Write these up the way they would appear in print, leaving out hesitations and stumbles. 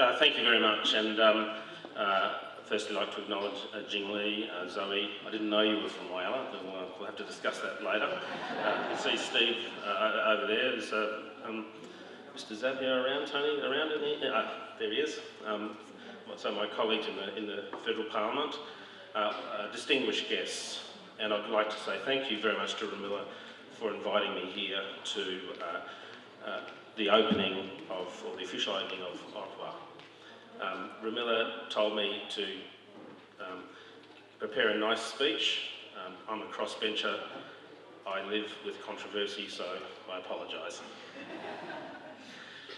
Thank you very much, and firstly I'd like to acknowledge Jing Lee, Zoe. I didn't know you were from Whyalla, but we'll have to discuss that later. You see Steve over there. Is Mr Zapier around? Tony around in here? There he is. So my colleagues in the Federal Parliament, distinguished guests, and I'd like to say thank you very much to Ramilla for inviting me here to the opening of, or the official opening of Ottawa. Ramilla told me to prepare a nice speech. I'm a crossbencher. I live with controversy, so I apologise.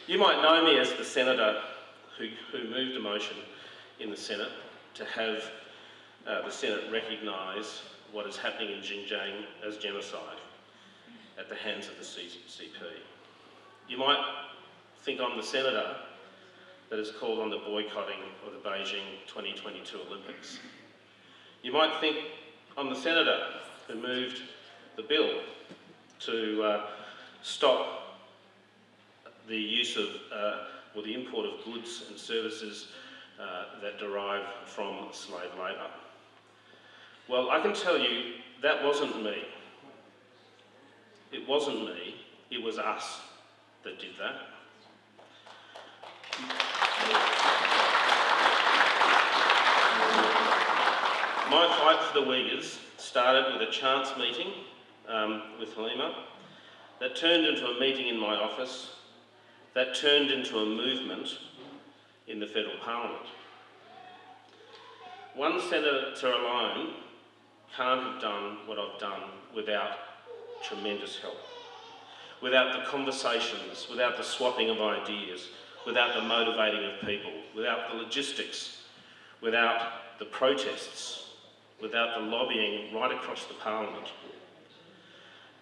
You might know me as the senator who moved a motion in the Senate to have the Senate recognise what is happening in Xinjiang as genocide at the hands of the CCP. You might think I'm the senator that has called on the boycotting of the Beijing 2022 Olympics. You might think I'm the senator who moved the bill to stop the use of, or the import of goods and services that derive from slave labour. Well, I can tell you that wasn't me. It wasn't me, it was us that did that. My fight for the Uyghurs started with a chance meeting with Halima that turned into a meeting in my office, that turned into a movement in the Federal Parliament. One senator alone can't have done what I've done without tremendous help, without the conversations, without the swapping of ideas, without the motivating of people, without the logistics, without the protests, without the lobbying right across the Parliament.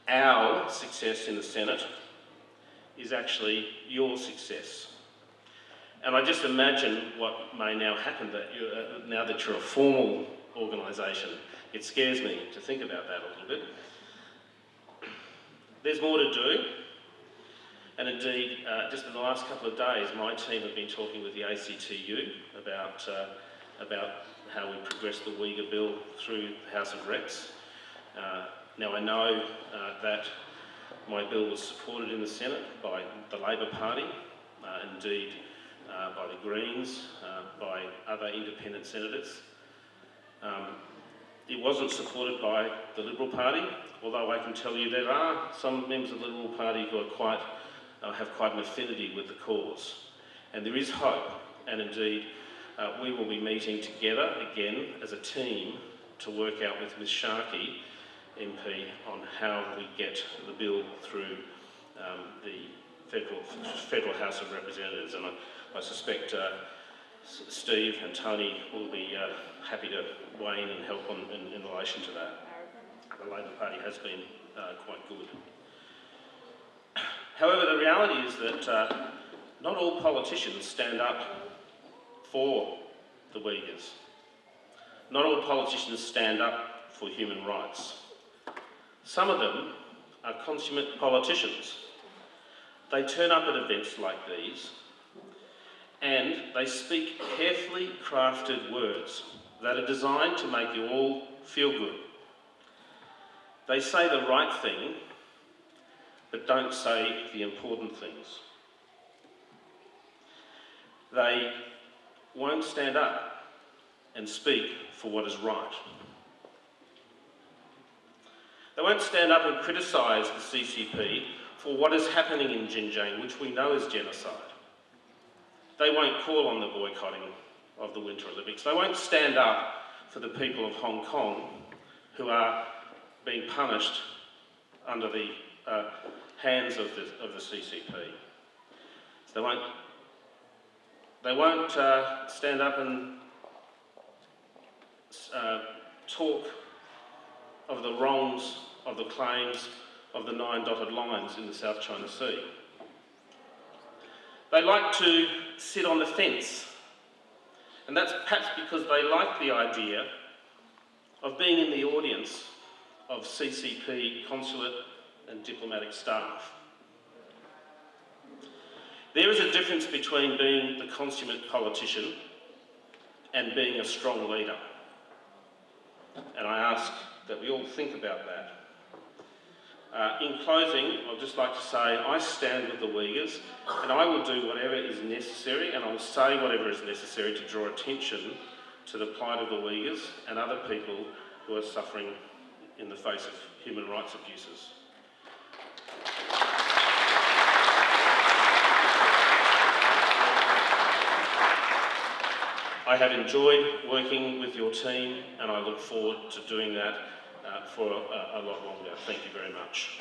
Our success in the Senate is actually your success. And I just imagine what may now happen that now that you're a formal organisation. It scares me to think about that a little bit. There's more to do, and indeed, just in the last couple of days, my team have been talking with the ACTU about how we progress the Uyghur bill through the House of Reps. Now I know that my bill was supported in the Senate by the Labor Party, indeed by the Greens, by other independent senators. It wasn't supported by the Liberal Party, although I can tell you there are some members of the Liberal Party who are have quite an affinity with the cause. And there is hope, and indeed we will be meeting together again as a team to work out with Ms Sharkey, MP, on how we get the bill through the Federal House of Representatives. And I suspect Steve and Tony will be happy to weigh in and help in relation to that. The Labor Party has been quite good. However, the reality is that not all politicians stand up for the Uyghurs. Not all politicians stand up for human rights. Some of them are consummate politicians. They turn up at events like these and they speak carefully crafted words that are designed to make you all feel good. They say the right thing, but don't say the important things. They won't stand up and speak for what is right. They won't stand up and criticise the CCP for what is happening in Xinjiang, which we know is genocide. They won't call on the boycotting of the Winter Olympics. They won't stand up for the people of Hong Kong who are being punished under the hands of the CCP. They won't stand up and talk of the wrongs of the claims of the 9 dotted lines in the South China Sea. They like to sit on the fence, and that's perhaps because they like the idea of being in the audience of CCP consulate and diplomatic staff. There is a difference between being the consummate politician and being a strong leader. And I ask that we all think about that. In closing, I'd just like to say I stand with the Uyghurs and I will do whatever is necessary, and I will say whatever is necessary to draw attention to the plight of the Uyghurs and other people who are suffering in the face of human rights abuses. I have enjoyed working with your team and I look forward to doing that for a lot longer. Thank you very much.